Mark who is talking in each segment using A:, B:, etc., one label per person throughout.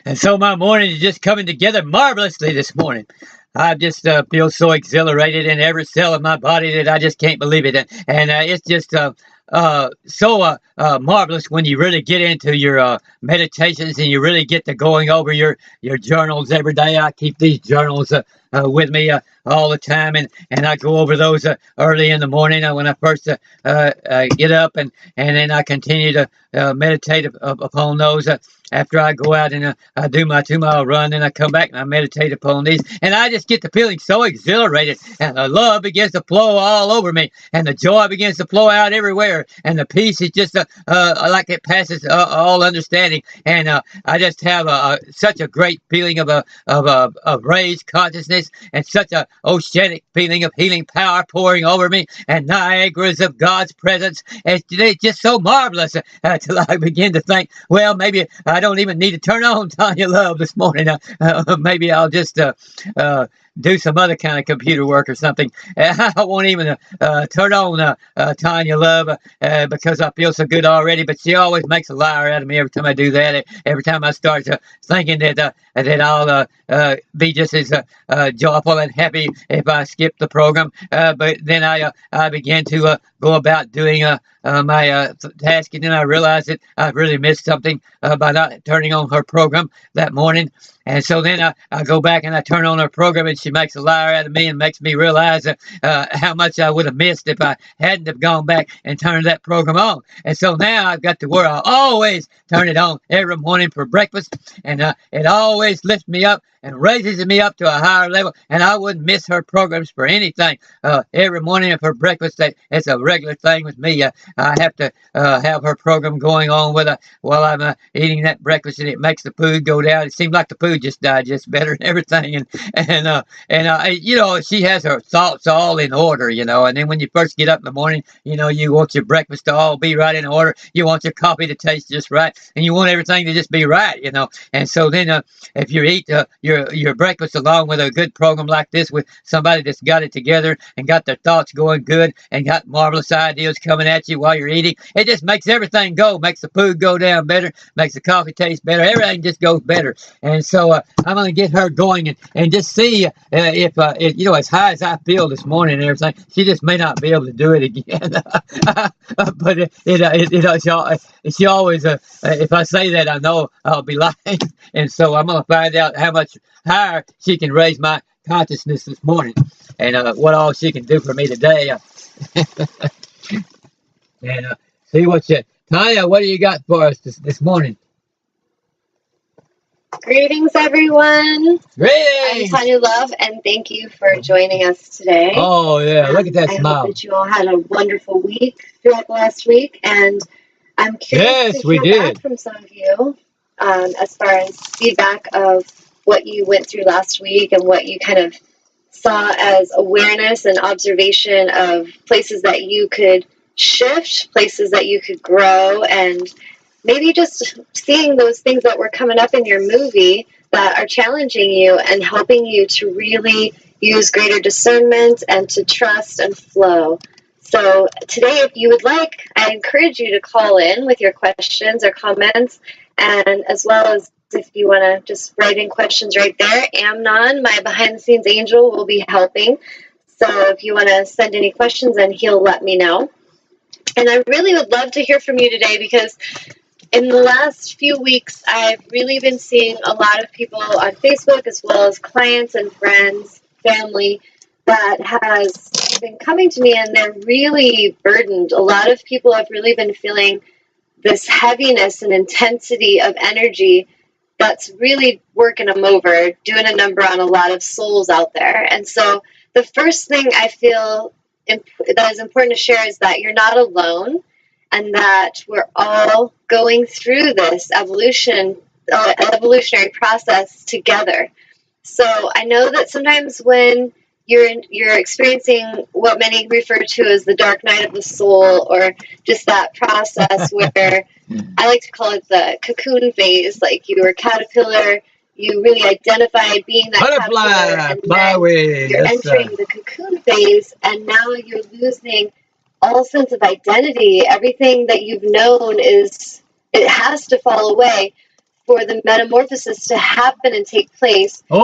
A: And so my morning is just coming together marvelously this morning. I just feel so exhilarated in every cell of my body that I just can't believe it. And it's just so marvelous when you really get into your meditations and you really get to going over your journals every day. I keep these journals with me all the time, and I go over those early in the morning when I first get up, and then I continue to meditate upon those. After I go out and I do my 2-mile run, then I come back and I meditate upon these, and I just get the feeling so exhilarated, and the love begins to flow all over me, and the joy begins to flow out everywhere, and the peace is just like it passes all understanding, and I just have such a great feeling of raised consciousness, and such a oceanic feeling of healing power pouring over me, and Niagaras of God's presence. It's just so marvelous till I begin to think, well, maybe I don't even need to turn on Tanya Love this morning. Maybe I'll just do some other kind of computer work or something. I won't even turn on Tanya Love because I feel so good already. But she always makes a liar out of me every time I do that. Every time I start thinking that I'll be just as joyful and happy if I skip the program. But then I begin to go about doing my task, and then I realize that I've really missed something by not turning on her program that morning. And so then I go back and I turn on her program, and she makes a liar out of me and makes me realize how much I would have missed if I hadn't have gone back and turned that program on. And so now I've got to where I always turn it on every morning for breakfast, and it always lifts me up and raises me up to a higher level, and I wouldn't miss her programs for anything. Every morning for breakfast, it's a regular thing with me. I have to have her program going on while I'm eating that breakfast, and it makes the food go down. It seems like the food just digests better and everything, and you know, she has her thoughts all in order, you know. And then when you first get up in the morning, you know, you want your breakfast to all be right in order. You want your coffee to taste just right, and you want everything to just be right, you know. And so then if you eat your breakfast along with a good program like this with somebody that's got it together and got their thoughts going good and got marvelous ideas coming at you while you're eating, it just makes everything go, makes the food go down better, makes the coffee taste better, everything just goes better. And so I'm going to get her going and just see if you know, as high as I feel this morning and everything, she just may not be able to do it again. But she always, if I say that, I know I'll be lying. And so I'm going to find out how much higher she can raise my consciousness this morning, and what all she can do for me today. And see what Tanya, what do you got for us this morning?
B: Greetings, everyone.
A: Greetings.
B: I'm Tanya Love, and thank you for joining us today.
A: Oh, yeah, look at that smile.
B: I hope that you all had a wonderful week throughout the last week, and I'm curious to hear back from some of you as far as feedback of what you went through last week and what you kind of saw as awareness and observation of places that you could shift, places that you could grow, and maybe just seeing those things that were coming up in your movie that are challenging you and helping you to really use greater discernment and to trust and flow. So today, if you would like, I encourage you to call in with your questions or comments, and as well as if you want to just write in questions right there, Amnon, my behind-the-scenes angel, will be helping. So if you want to send any questions, then he'll let me know. And I really would love to hear from you today, because in the last few weeks, I've really been seeing a lot of people on Facebook, as well as clients and friends, family, that has been coming to me, and they're really burdened. A lot of people have really been feeling this heaviness and intensity of energy that's really working them over, doing a number on a lot of souls out there. And so the first thing I feel that is important to share is that you're not alone, and that we're all going through this evolutionary process together. So I know that sometimes when you're experiencing what many refer to as the dark night of the soul, or just that process where I like to call it the cocoon phase, like you were a caterpillar, you really identified being that caterpillar, and then you're entering the cocoon phase, and now you're losing all sense of identity. Everything that you've known it has to fall away. for the metamorphosis to happen and take place, you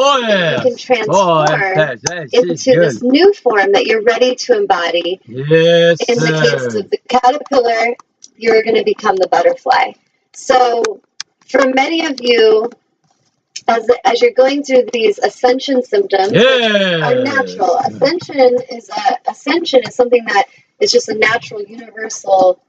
B: can transform into this new form that you're ready to embody.
A: Yes,
B: in the case of the caterpillar, you're going to become the butterfly. So for many of you, as you're going through these ascension symptoms, which are natural. Ascension is something that is just a natural, universal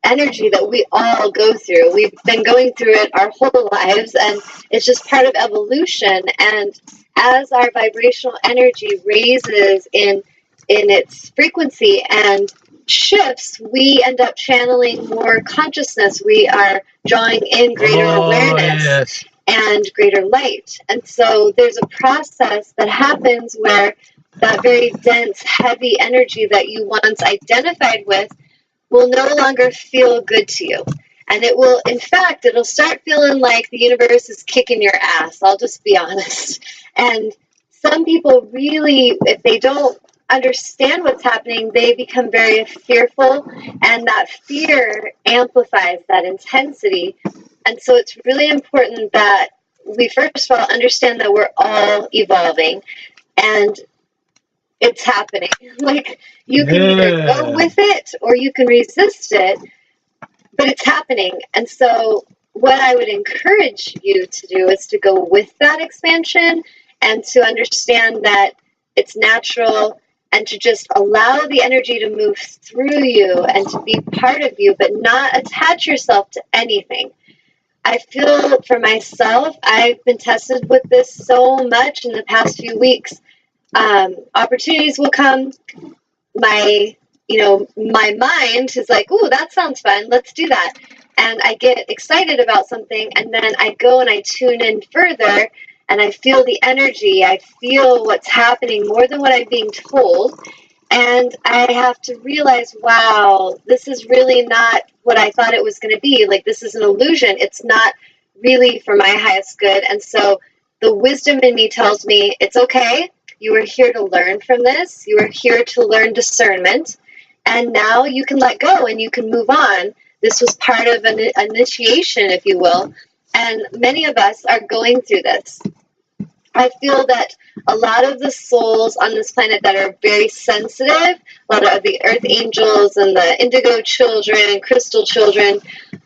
B: energy that we all go through. We've been going through it our whole lives, and it's just part of evolution. And as our vibrational energy raises in its frequency and shifts, we end up channeling more consciousness. We are drawing in greater awareness and greater light. And so there's a process that happens where that very dense, heavy energy that you once identified with will no longer feel good to you. And it will, in fact, it'll start feeling like the universe is kicking your ass. I'll just be honest. And some people really, if they don't understand what's happening, they become very fearful, and that fear amplifies that intensity. And so it's really important that we first of all understand that we're all evolving, and it's happening. Like, you can either go with it or you can resist it, but it's happening. And so what I would encourage you to do is to go with that expansion and to understand that it's natural, and to just allow the energy to move through you and to be part of you, but not attach yourself to anything. I feel for myself, I've been tested with this so much in the past few weeks. Opportunities will come. My mind is like, "Ooh, that sounds fun. Let's do that." And I get excited about something, and then I go and I tune in further, and I feel the energy. I feel what's happening more than what I'm being told. And I have to realize, wow, this is really not what I thought it was going to be. Like, this is an illusion. It's not really for my highest good. And so the wisdom in me tells me, it's okay. You are here to learn from this. You are here to learn discernment. And now you can let go and you can move on. This was part of an initiation, if you will. And many of us are going through this. I feel that a lot of the souls on this planet that are very sensitive, a lot of the earth angels and the indigo children, crystal children,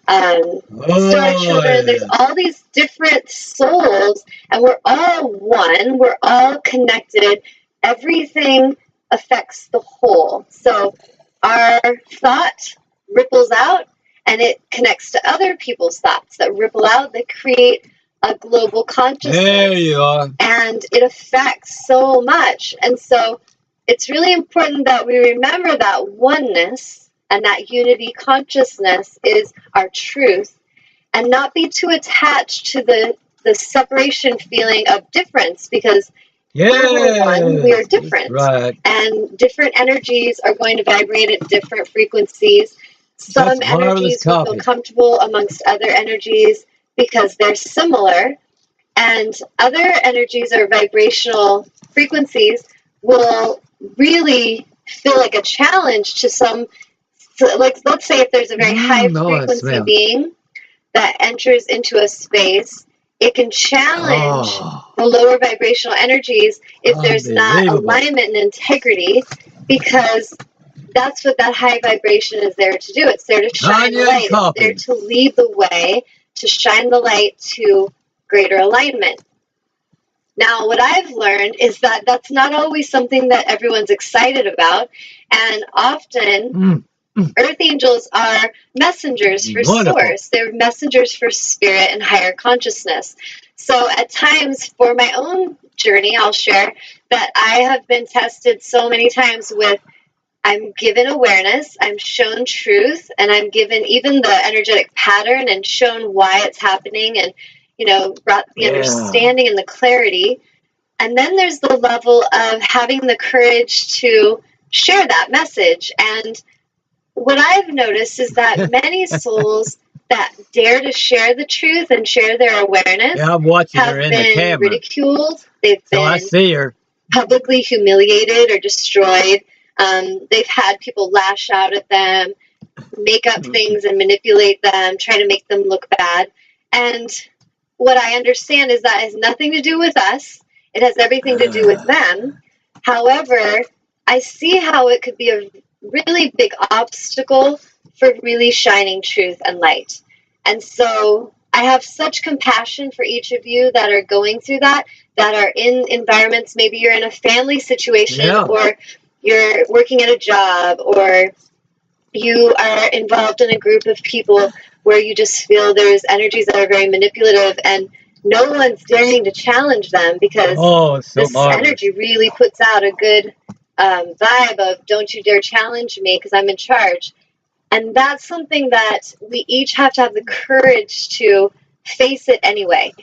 B: star children, there's all these different souls, and we're all one, we're all connected. Everything affects the whole. So our thought ripples out, and it connects to other people's thoughts that ripple out, that create a global consciousness.
A: There you are.
B: And it affects so much. And so it's really important that we remember that oneness and that unity consciousness is our truth, and not be too attached to the separation feeling of difference, because we're one, we are different.
A: Right.
B: And different energies are going to vibrate at different frequencies. Some energies will feel comfortable amongst other energies because they're similar, and other energies or vibrational frequencies will really feel like a challenge to some. So, like, let's say if there's a very high frequency being that enters into a space, it can challenge the lower vibrational energies if there's not alignment and integrity, because that's what that high vibration is there to do. It's there to shine the light. It's there to lead the way, to shine the light to greater alignment. Now, what I've learned is that that's not always something that everyone's excited about, and often earth angels are messengers for source. They're messengers for spirit and higher consciousness. So at times, for my own journey, I'll share that I have been tested so many times with, I'm given awareness, I'm shown truth, and I'm given even the energetic pattern and shown why it's happening, and, brought the understanding and the clarity. And then there's the level of having the courage to share that message. And what I've noticed is that many souls that dare to share the truth and share their awareness
A: I'm watching
B: have
A: her in
B: been
A: the camera.
B: ridiculed. They've been
A: I see her.
B: publicly humiliated or destroyed. They've had people lash out at them, make up things and manipulate them, try to make them look bad. And what I understand is that has nothing to do with us. It has everything to do with them. However, I see how it could be a really big obstacle for really shining truth and light. And so I have such compassion for each of you that are going through that are in environments, maybe you're in a family situation, or you're working at a job, or you are involved in a group of people where you just feel there's energies that are very manipulative and no one's daring to challenge them because this energy really puts out a good vibe of don't you dare challenge me because I'm in charge. And that's something that we each have to have the courage to face it anyway.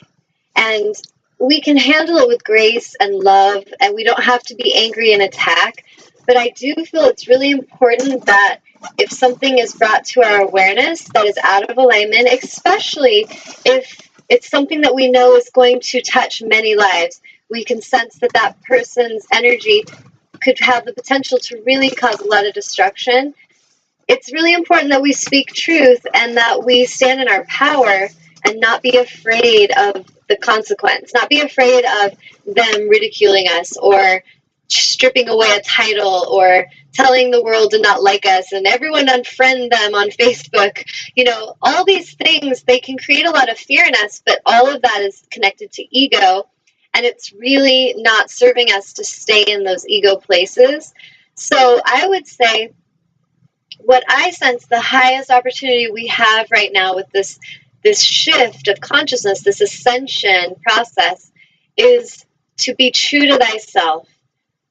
B: And we can handle it with grace and love, and we don't have to be angry and attack. But I do feel it's really important that if something is brought to our awareness that is out of alignment, especially if it's something that we know is going to touch many lives, we can sense that that person's energy could have the potential to really cause a lot of destruction. It's really important that we speak truth and that we stand in our power and not be afraid of the consequence, not be afraid of them ridiculing us or stripping away a title or telling the world to not like us and everyone unfriend them on Facebook. You know, all these things, they can create a lot of fear in us, but all of that is connected to ego, and it's really not serving us to stay in those ego places. So I would say what I sense the highest opportunity we have right now with this shift of consciousness, this ascension process, is to be true to thyself,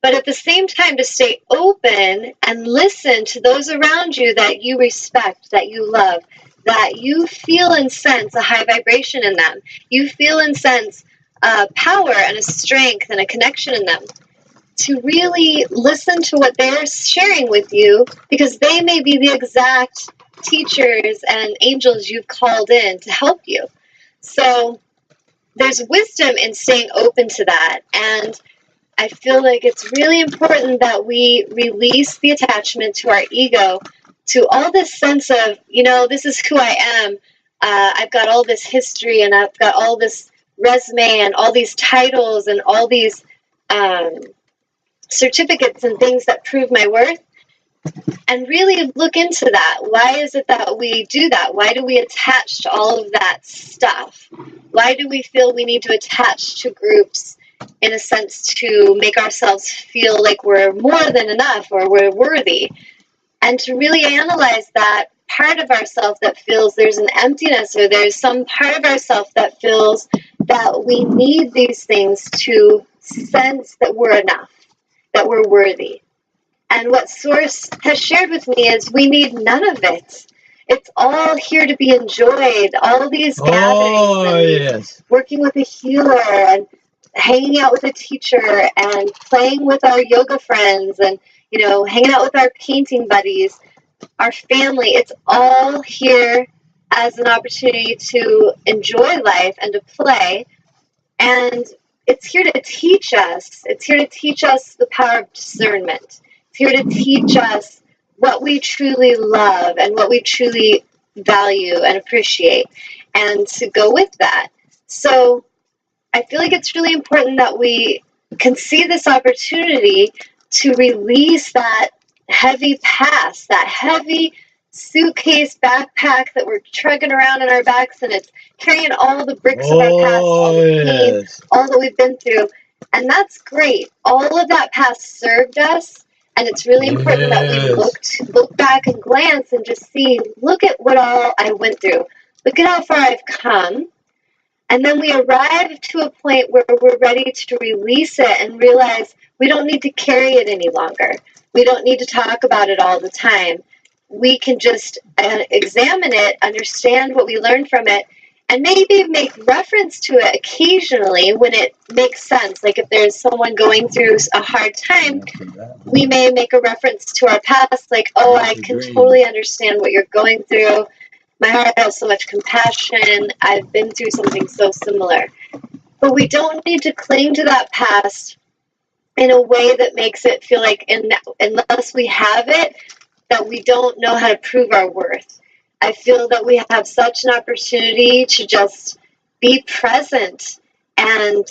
B: but at the same time to stay open and listen to those around you that you respect, that you love, that you feel and sense a high vibration in them. You feel and sense power and a strength and a connection in them. To really listen to what they're sharing with you, because they may be the exact teachers and angels you've called in to help you. So there's wisdom in staying open to that. And I feel like it's really important that we release the attachment to our ego, to all this sense of, you know, this is who I am. I've got all this history and I've got all this resume and all these titles and all these certificates and things that prove my worth, and really look into that. Why is it that we do that? Why do we attach to all of that stuff? Why do we feel we need to attach to groups in a sense to make ourselves feel like we're more than enough or we're worthy? And to really analyze that part of ourself that feels there's an emptiness, or there's some part of ourself that feels that we need these things to sense that we're enough, that we're worthy. And what Source has shared with me is we need none of it. It's all here to be enjoyed. All these gatherings, and working with a healer, and hanging out with a teacher, and playing with our yoga friends, and, you know, hanging out with our painting buddies, our family. It's all here as an opportunity to enjoy life and to play. And it's here to teach us. It's here to teach us the power of discernment. It's here to teach us what we truly love and what we truly value and appreciate, and to go with that. So I feel like it's really important that we can see this opportunity to release that heavy past, that heavy suitcase backpack that we're trucking around in our backs, and it's carrying all the bricks of our past, all the pain, all that we've been through. And that's great. All of that past served us, and it's really important that we look back and glance and just see, look at what all I went through. Look at how far I've come. And then we arrive to a point where we're ready to release it and realize we don't need to carry it any longer. We don't need to talk about it all the time. We can just examine it, understand what we learned from it, and maybe make reference to it occasionally when it makes sense. Like if there's someone going through a hard time, we may make a reference to our past, like, oh, I can totally understand what you're going through. My heart has so much compassion. I've been through something so similar. But we don't need to cling to that past in a way that makes it feel like, unless we have it, that we don't know how to prove our worth. We don't need to cling to that past in a way that makes it feel like, unless we have it, that we don't know how to prove our worth. I feel that we have such an opportunity to just be present and